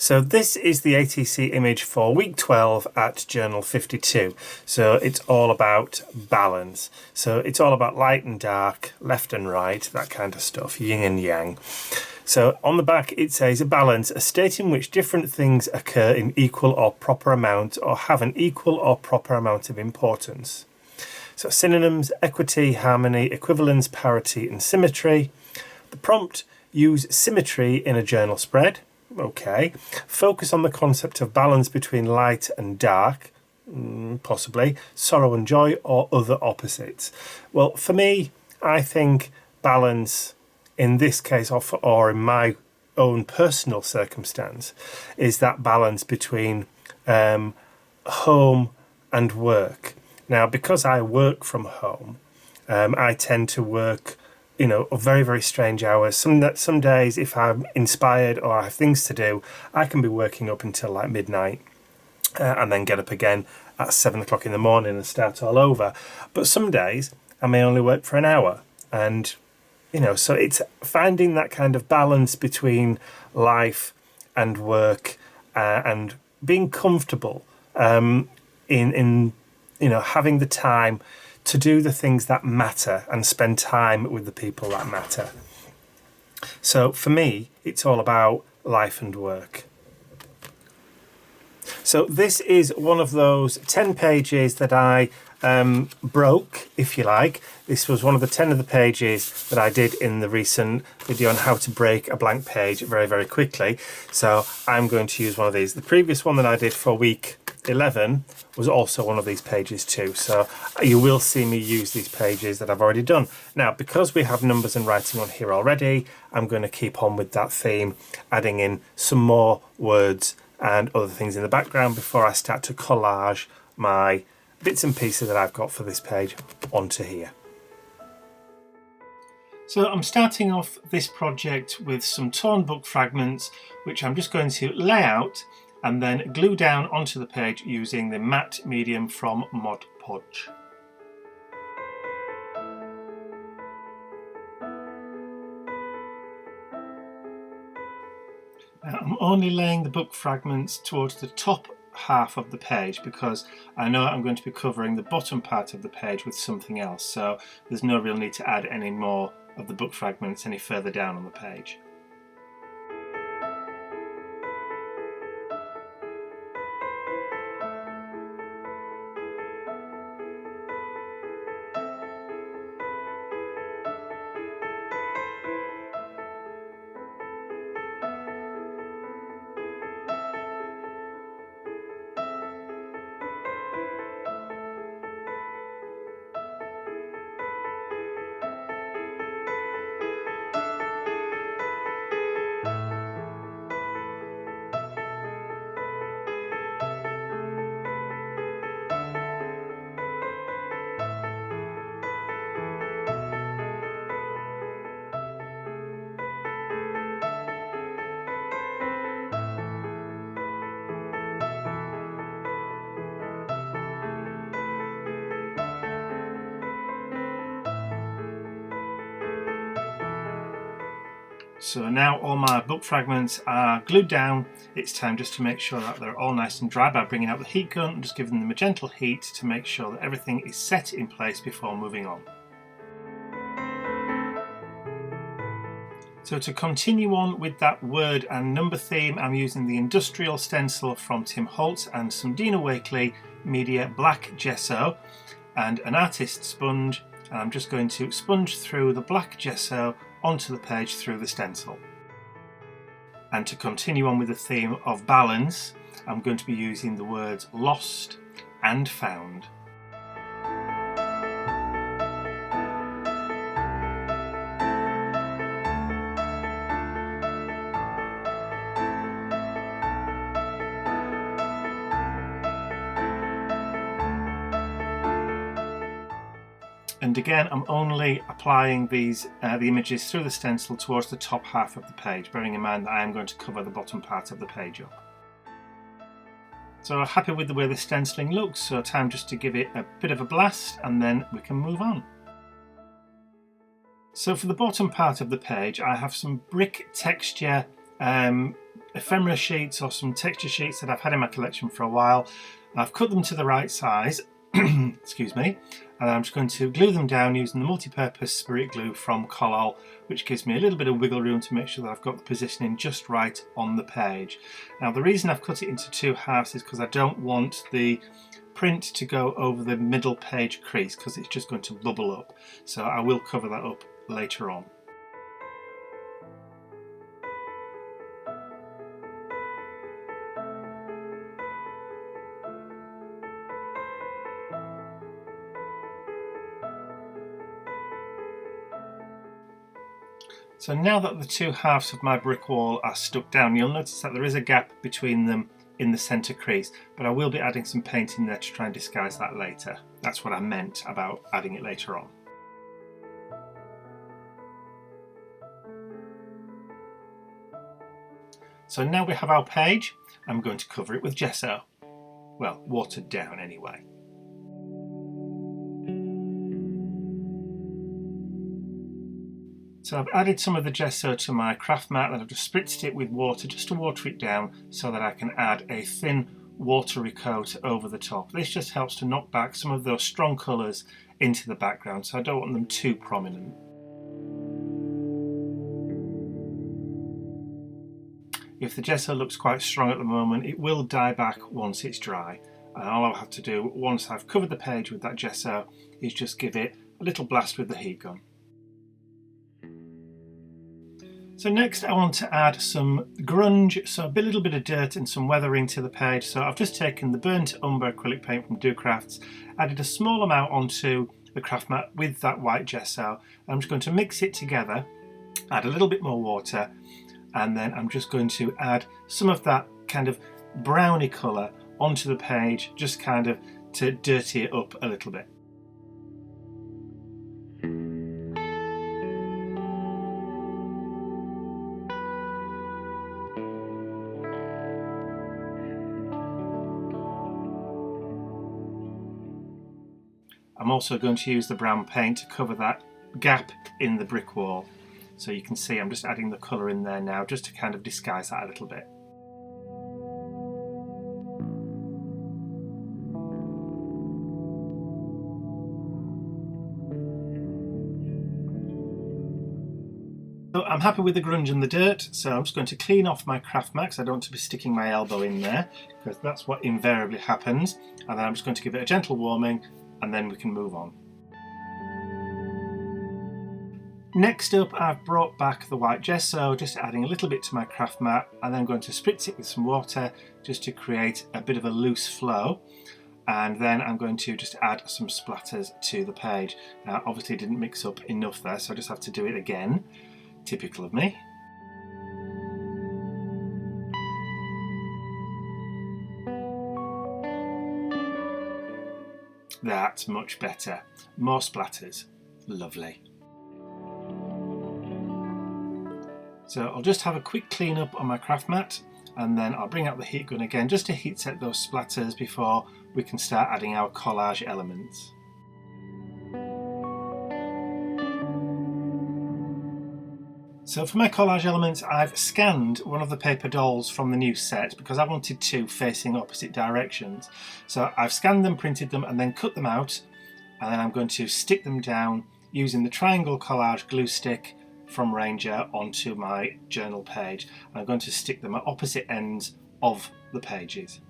So this is the ATC image for week 12 at Journal52. So it's all about balance. So it's all about light and dark, left and right, that kind of stuff, yin and yang. So on the back it says a balance, a state in which different things occur in equal or proper amount or have an equal or proper amount of importance. So synonyms: equity, harmony, equivalence, parity and symmetry. The prompt: use symmetry in a journal spread. Okay. Focus on the concept of balance between light and dark, possibly, sorrow and joy, or other opposites. Well, for me, I think balance in this case, or in my own personal circumstance, is that balance between home and work. Now, because I work from home, I tend to work very, very strange hours. Some days, if I'm inspired or I have things to do, I can be working up until like midnight and then get up again at 7 o'clock in the morning and start all over. But some days I may only work for an hour. And, so it's finding that kind of balance between life and work and being comfortable in having the time to do the things that matter and spend time with the people that matter. So for me, it's all about life and work. So this is one of those 10 pages that I broke, if you like. This was one of the 10 of the pages that I did in the recent video on how to break a blank page very, very quickly. So I'm going to use one of these. The previous one that I did for week 11 was also one of these pages too, so you will see me use these pages that I've already done. Now, because we have numbers and writing on here already, I'm going to keep on with that theme, adding in some more words and other things in the background before I start to collage my bits and pieces that I've got for this page onto here. So I'm starting off this project with some torn book fragments, which I'm just going to lay out and then glue down onto the page using the matte medium from Mod Podge. Now, I'm only laying the book fragments towards the top half of the page because I know I'm going to be covering the bottom part of the page with something else, so there's no real need to add any more of the book fragments any further down on the page. So now all my book fragments are glued down. It's time just to make sure that they're all nice and dry by bringing out the heat gun and just giving them a gentle heat to make sure that everything is set in place before moving on. So to continue on with that word and number theme, I'm using the industrial stencil from Tim Holtz and some Dina Wakley Media black gesso and an artist sponge, and I'm just going to sponge through the black gesso onto the page through the stencil. And to continue on with the theme of balance, I'm going to be using the words lost and found. And again, I'm only applying these the images through the stencil towards the top half of the page, bearing in mind that I am going to cover the bottom part of the page up. So happy with the way the stenciling looks, so time just to give it a bit of a blast and then we can move on. So for the bottom part of the page, I have some brick texture ephemera sheets or some texture sheets that I've had in my collection for a while. I've cut them to the right size, excuse me, and I'm just going to glue them down using the multi-purpose spirit glue from Collage, which gives me a little bit of wiggle room to make sure that I've got the positioning just right on the page. Now the reason I've cut it into two halves is because I don't want the print to go over the middle page crease, because it's just going to bubble up, so I will cover that up later on. So now that the two halves of my brick wall are stuck down, you'll notice that there is a gap between them in the centre crease, but I will be adding some paint in there to try and disguise that later. That's what I meant about adding it later on. So now we have our page. I'm going to cover it with gesso. Well, watered down anyway. So I've added some of the gesso to my craft mat and I've just spritzed it with water just to water it down so that I can add a thin watery coat over the top. This just helps to knock back some of those strong colours into the background, so I don't want them too prominent. If the gesso looks quite strong at the moment, it will die back once it's dry. And all I'll have to do once I've covered the page with that gesso is just give it a little blast with the heat gun. So next I want to add some grunge, so a little bit of dirt and some weathering to the page. So I've just taken the burnt umber acrylic paint from Do Crafts, added a small amount onto the craft mat with that white gesso. I'm just going to mix it together, add a little bit more water, and then I'm just going to add some of that kind of browny colour onto the page, just kind of to dirty it up a little bit. I'm also going to use the brown paint to cover that gap in the brick wall. So you can see I'm just adding the colour in there now just to kind of disguise that a little bit. So I'm happy with the grunge and the dirt, so I'm just going to clean off my craft mat because I don't want to be sticking my elbow in there, because that's what invariably happens. And then I'm just going to give it a gentle warming and then we can move on. Next up, I've brought back the white gesso, just adding a little bit to my craft mat, and then I'm going to spritz it with some water just to create a bit of a loose flow. And then I'm going to just add some splatters to the page. Now obviously it didn't mix up enough there, so I just have to do it again. Typical of me. That's much better. More splatters. Lovely. So I'll just have a quick clean up on my craft mat, and then I'll bring out the heat gun again just to heat set those splatters before we can start adding our collage elements. So for my collage elements, I've scanned one of the paper dolls from the new set because I wanted two facing opposite directions. So I've scanned them, printed them, and then cut them out, and then I'm going to stick them down using the triangle collage glue stick from Ranger onto my journal page. And I'm going to stick them at opposite ends of the pages.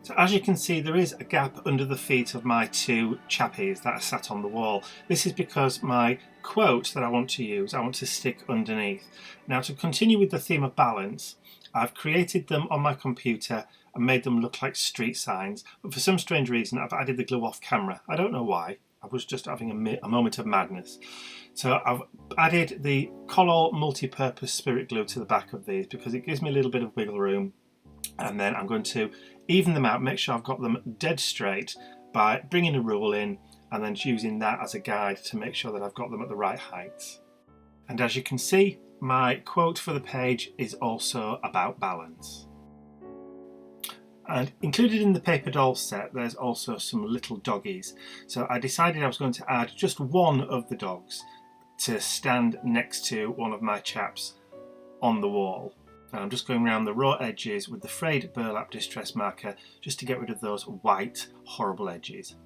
So as you can see, there is a gap under the feet of my two chappies that are sat on the wall. This is because my quote that I want to use, I want to stick underneath. Now to continue with the theme of balance, I've created them on my computer and made them look like street signs, but for some strange reason I've added the glue off camera. I don't know why, I was just having a moment of madness. So I've added the Collage multi-purpose spirit glue to the back of these because it gives me a little bit of wiggle room. And then I'm going to even them out, make sure I've got them dead straight by bringing a rule in and then using that as a guide to make sure that I've got them at the right heights. And as you can see, my quote for the page is also about balance. And included in the paper doll set there's also some little doggies. So I decided I was going to add just one of the dogs to stand next to one of my chaps on the wall. And I'm just going around the raw edges with the frayed burlap distress marker just to get rid of those white horrible edges.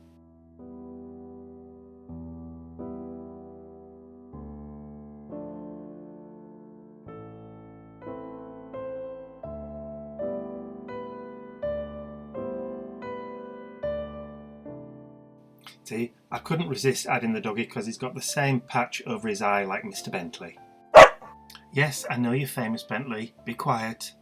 See, I couldn't resist adding the doggy because he's got the same patch over his eye like Mr. Bentley. Yes, I know you're famous, Bentley. Be quiet.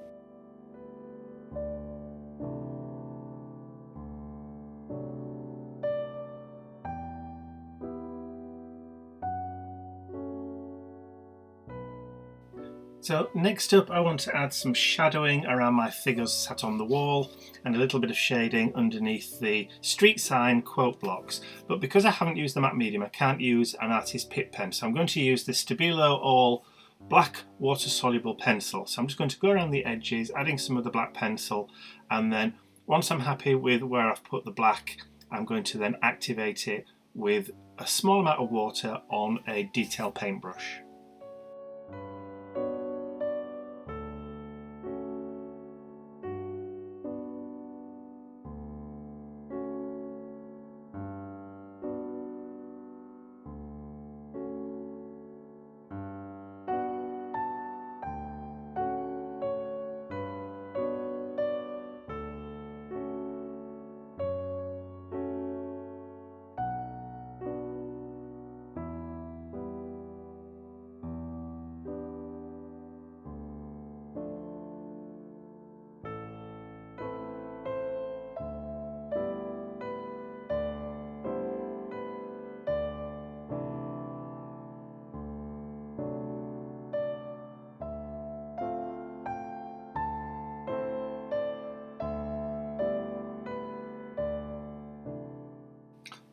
So next up I want to add some shadowing around my figures sat on the wall and a little bit of shading underneath the street sign quote blocks. But because I haven't used the matte medium, I can't use an artist pip pen, so I'm going to use the Stabilo All black water soluble pencil. So I'm just going to go around the edges, adding some of the black pencil, and then once I'm happy with where I've put the black, I'm going to then activate it with a small amount of water on a detail paintbrush.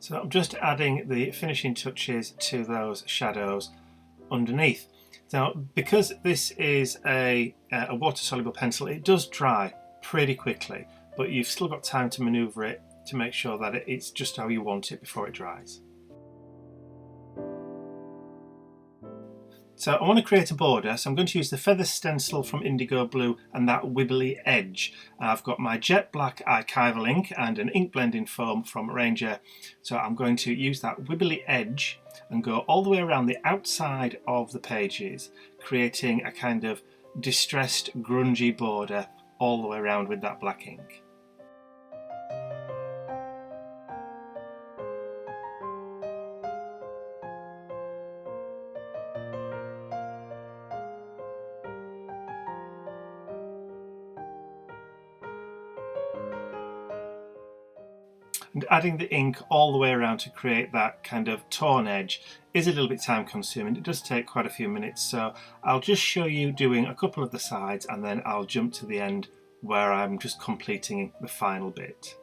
So I'm just adding the finishing touches to those shadows underneath. Now, because this is a water-soluble pencil, it does dry pretty quickly, but you've still got time to manoeuvre it to make sure that it's just how you want it before it dries. So I want to create a border, so I'm going to use the feather stencil from Indigo Blue and that wibbly edge. I've got my jet black archival ink and an ink blending foam from Ranger, so I'm going to use that wibbly edge and go all the way around the outside of the pages, creating a kind of distressed grungy border all the way around with that black ink. And adding the ink all the way around to create that kind of torn edge is a little bit time consuming. It does take quite a few minutes, so I'll just show you doing a couple of the sides and then I'll jump to the end where I'm just completing the final bit.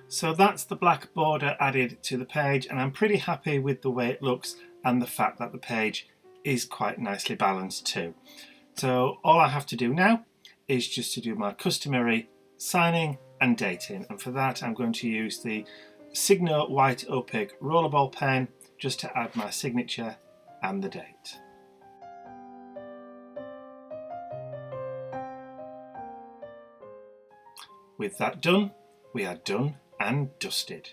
So that's the black border added to the page, and I'm pretty happy with the way it looks and the fact that the page is quite nicely balanced too. So all I have to do now is just to do my customary signing and dating, and for that I'm going to use the Signo white opaque rollerball pen just to add my signature and the date. With that done, we are done and dusted.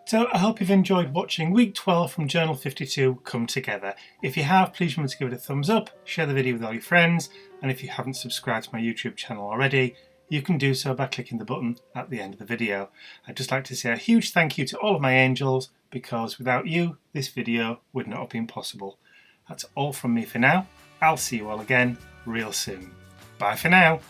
So I hope you've enjoyed watching week 12 from Journal52 come together. If you have, please remember to give it a thumbs up, share the video with all your friends, and if you haven't subscribed to my YouTube channel already, you can do so by clicking the button at the end of the video. I'd just like to say a huge thank you to all of my angels, because without you, this video would not have been possible. That's all from me for now. I'll see you all again real soon. Bye for now.